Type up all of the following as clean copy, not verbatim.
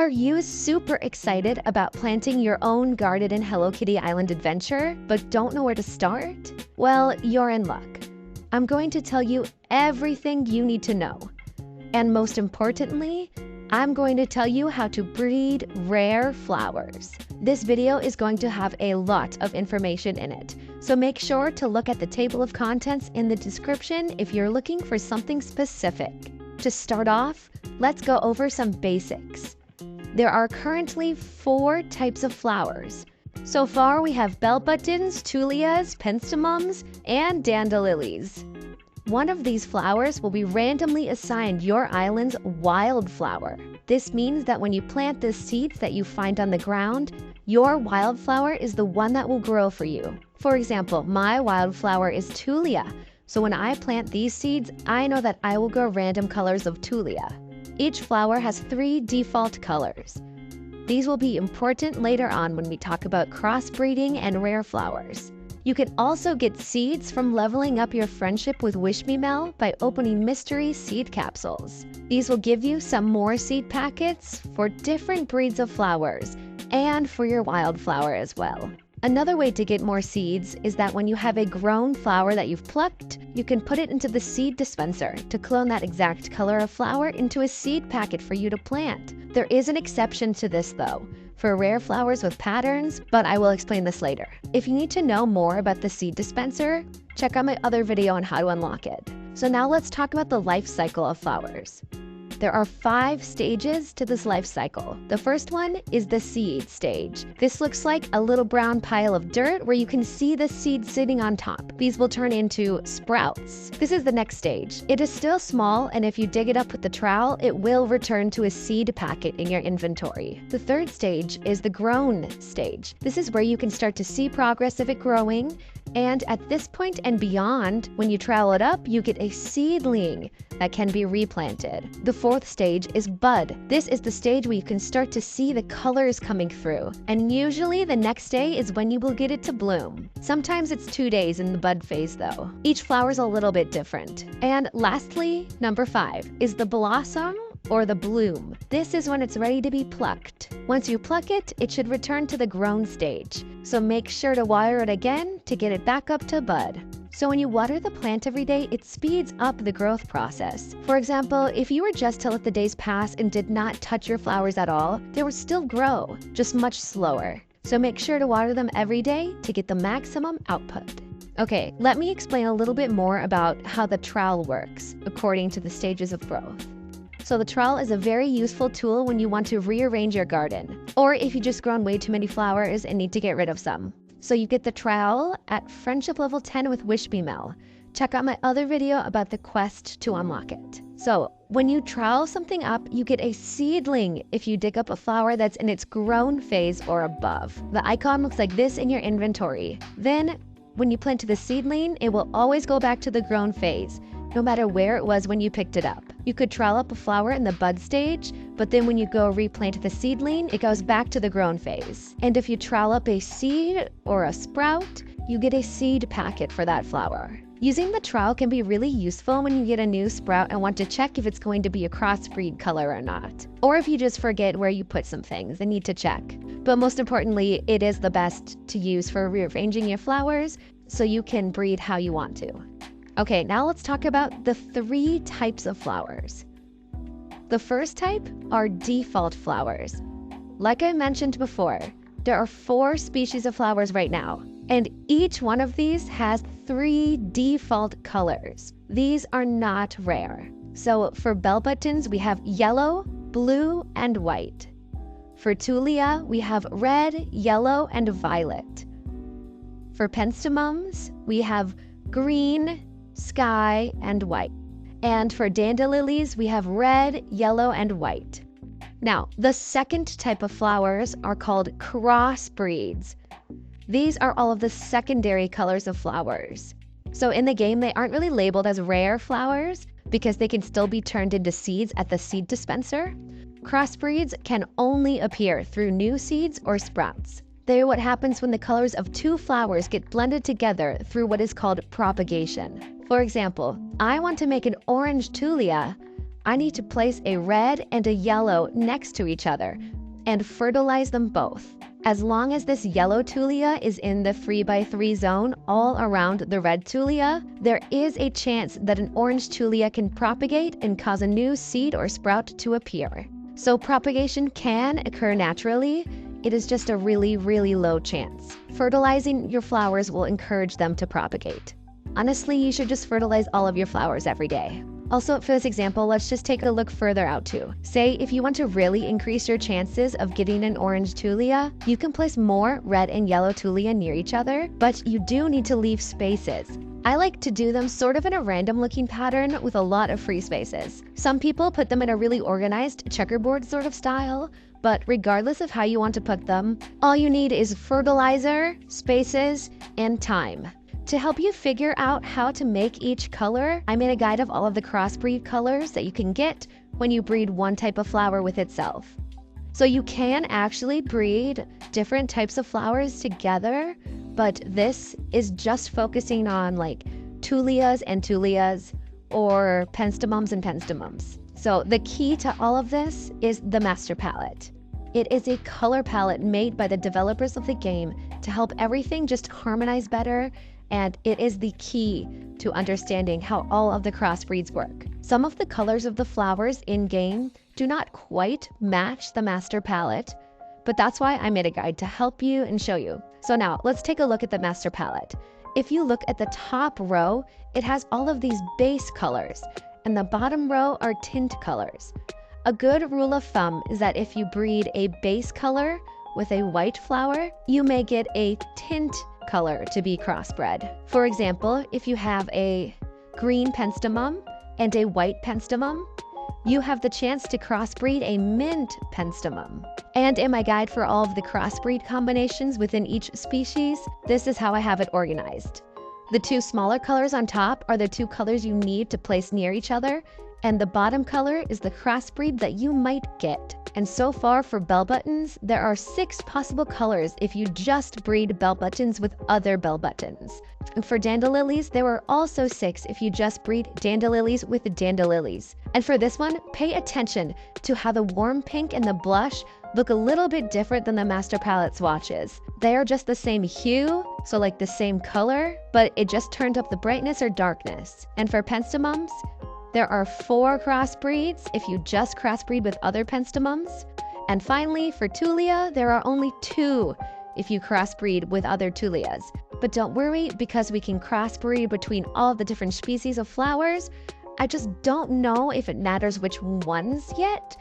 Are you super excited about planting your own garden in Hello Kitty Island adventure, but don't know where to start? Well, you're in luck. I'm going to tell you everything you need to know. And most importantly, I'm going to tell you how to breed rare flowers. This video is going to have a lot of information in it, so make sure to look at the table of contents in the description if you're looking for something specific. To start off, let's go over some basics. There are currently 4 types of flowers. So far, we have bell buttons, tulias, penstemums, and dandelions. One of these flowers will be randomly assigned your island's wildflower. This means that when you plant the seeds that you find on the ground, your wildflower is the one that will grow for you. For example, my wildflower is tulia, so when I plant these seeds, I know that I will grow random colors of tulia. Each flower has 3 default colors. These will be important later on when we talk about crossbreeding and rare flowers. You can also get seeds from leveling up your friendship with Wish Me Mel by opening mystery seed capsules. These will give you some more seed packets for different breeds of flowers and for your wildflower as well. Another way to get more seeds is that when you have a grown flower that you've plucked, you can put it into the seed dispenser to clone that exact color of flower into a seed packet for you to plant. There is an exception to this though, for rare flowers with patterns, but I will explain this later. If you need to know more about the seed dispenser, check out my other video on how to unlock it. So now let's talk about the life cycle of flowers. There are 5 stages to this life cycle. The first one is the seed stage. This looks like a little brown pile of dirt where you can see the seed sitting on top. These will turn into sprouts. This is the next stage. It is still small, and if you dig it up with the trowel, it will return to a seed packet in your inventory. The third stage is the grown stage. This is where you can start to see progress of it growing, and at this point and beyond, when you trowel it up, you get a seedling that can be replanted. The fourth stage is bud. This is the stage where you can start to see the colors coming through, and usually the next day is when you will get it to bloom. Sometimes it's 2 days in the bud phase though. Each flower is a little bit different. And lastly, number 5 is the blossom or the bloom. This is when it's ready to be plucked. Once you pluck it, it should return to the grown stage. So make sure to water it again to get it back up to bud. So when you water the plant every day, it speeds up the growth process. For example, if you were just to let the days pass and did not touch your flowers at all, they would still grow, just much slower. So make sure to water them every day to get the maximum output. Okay, let me explain a little bit more about how the trowel works according to the stages of growth. So the trowel is a very useful tool when you want to rearrange your garden, or if you've just grown way too many flowers and need to get rid of some. So you get the trowel at Friendship Level 10 with Wish Me Mel. Check out my other video about the quest to unlock it. So when you trowel something up, you get a seedling if you dig up a flower that's in its grown phase or above. The icon looks like this in your inventory. Then when you plant the seedling, it will always go back to the grown phase, no matter where it was when you picked it up. You could trowel up a flower in the bud stage, but then when you go replant the seedling, it goes back to the grown phase. And if you trowel up a seed or a sprout, you get a seed packet for that flower. Using the trowel can be really useful when you get a new sprout and want to check if it's going to be a crossbreed color or not. Or if you just forget where you put some things and need to check. But most importantly, it is the best to use for rearranging your flowers so you can breed how you want to. Okay, now let's talk about the 3 types of flowers. The first type are default flowers. Like I mentioned before, there are 4 species of flowers right now, and each one of these has 3 default colors. These are not rare. So for bell buttons, we have yellow, blue, and white. For tulia, we have red, yellow, and violet. For penstemums, we have green, sky, and white. And for dandelions, we have red, yellow, and white. Now, the second type of flowers are called crossbreeds. These are all of the secondary colors of flowers. So in the game, they aren't really labeled as rare flowers because they can still be turned into seeds at the seed dispenser. Crossbreeds can only appear through new seeds or sprouts. They are what happens when the colors of 2 flowers get blended together through what is called propagation. For example, I want to make an orange tulia, I need to place a red and a yellow next to each other and fertilize them both. As long as this yellow tulia is in the 3x3 zone all around the red tulia, there is a chance that an orange tulia can propagate and cause a new seed or sprout to appear. So propagation can occur naturally. It is just a really, really low chance. Fertilizing your flowers will encourage them to propagate. Honestly, you should just fertilize all of your flowers every day. Also, for this example, let's just take a look further out too. Say, if you want to really increase your chances of getting an orange tulia, you can place more red and yellow tulia near each other, but you do need to leave spaces. I like to do them sort of in a random looking pattern with a lot of free spaces. Some people put them in a really organized checkerboard sort of style, but regardless of how you want to put them, all you need is fertilizer, spaces, and time. To help you figure out how to make each color, I made a guide of all of the crossbreed colors that you can get when you breed one type of flower with itself. So you can actually breed different types of flowers together, but this is just focusing on like tulias and tulias or penstemums and penstemums. So the key to all of this is the master palette. It is a color palette made by the developers of the game to help everything just harmonize better, and it is the key to understanding how all of the crossbreeds work. Some of the colors of the flowers in-game do not quite match the master palette, but that's why I made a guide to help you and show you. So now, let's take a look at the master palette. If you look at the top row, it has all of these base colors, and the bottom row are tint colors. A good rule of thumb is that if you breed a base color with a white flower, you may get a tint color to be crossbred. For example, if you have a green penstemum and a white penstemum, you have the chance to crossbreed a mint penstemum. And in my guide for all of the crossbreed combinations within each species, this is how I have it organized. The two smaller colors on top are the two colors you need to place near each other, and the bottom color is the crossbreed that you might get. And so far for bell buttons, there are 6 possible colors if you just breed bell buttons with other bell buttons. And for dandelions, there are also 6 if you just breed dandelions with dandelions. And for this one, pay attention to how the warm pink and the blush look a little bit different than the master palette swatches. They are just the same hue, so like the same color, but it just turned up the brightness or darkness. And for penstemums, there are 4 crossbreeds if you just crossbreed with other penstemums. And finally, for tulia, there are only 2 if you crossbreed with other tulias. But don't worry, because we can crossbreed between all the different species of flowers. I just don't know if it matters which ones yet.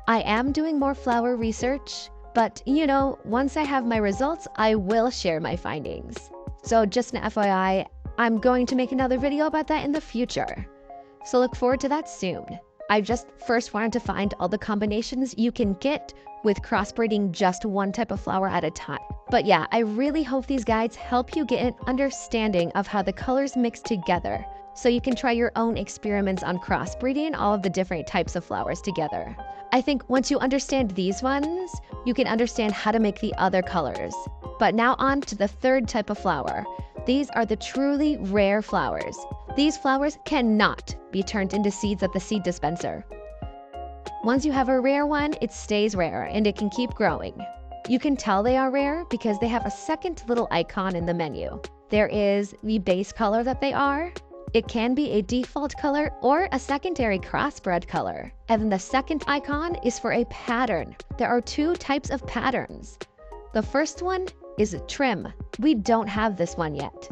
I am doing more flower research, but you know, once I have my results, I will share my findings. So just an FYI, I'm going to make another video about that in the future. So look forward to that soon. I just first wanted to find all the combinations you can get with crossbreeding just one type of flower at a time. But yeah, I really hope these guides help you get an understanding of how the colors mix together, so you can try your own experiments on crossbreeding all of the different types of flowers together. I think once you understand these ones, you can understand how to make the other colors. But now on to the third type of flower. These are the truly rare flowers. These flowers cannot be turned into seeds at the seed dispenser. Once you have a rare one, it stays rare and it can keep growing. You can tell they are rare because they have a second little icon in the menu. There is the base color that they are. It can be a default color or a secondary crossbred color. And then the second icon is for a pattern. There are 2 types of patterns. The first one is trim. We don't have this one yet.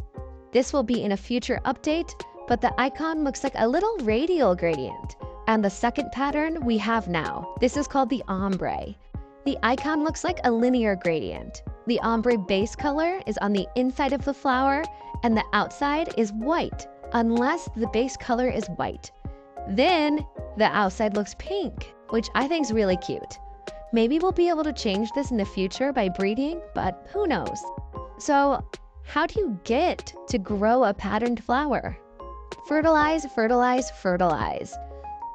This will be in a future update, but the icon looks like a little radial gradient. And the second pattern we have now. This is called the ombre. The icon looks like a linear gradient. The ombre base color is on the inside of the flower, and the outside is white, unless the base color is white. Then the outside looks pink, which I think is really cute. Maybe we'll be able to change this in the future by breeding, but who knows? So how do you get to grow a patterned flower? Fertilize, fertilize, fertilize.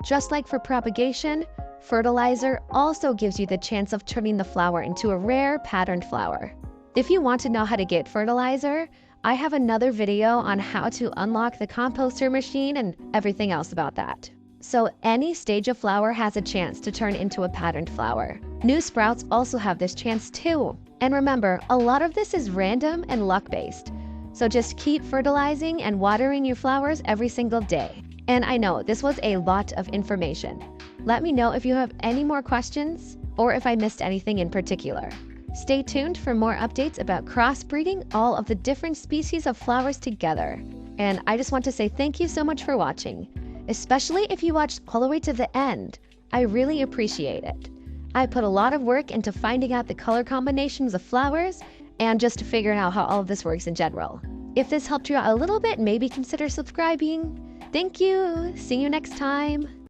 Just like for propagation, fertilizer also gives you the chance of turning the flower into a rare patterned flower. If you want to know how to get fertilizer, I have another video on how to unlock the composter machine and everything else about that. so any stage of flower has a chance to turn into a patterned flower. New sprouts also have this chance too. And remember, a lot of this is random and luck-based. So just keep fertilizing and watering your flowers every single day. And I know this was a lot of information. Let me know if you have any more questions or if I missed anything in particular. Stay tuned for more updates about crossbreeding all of the different species of flowers together. And I just want to say thank you so much for watching, especially if you watched all the way to the end. I really appreciate it. I put a lot of work into finding out the color combinations of flowers and just to figure out how all of this works in general. If this helped you out a little bit, maybe consider subscribing. Thank you. See you next time.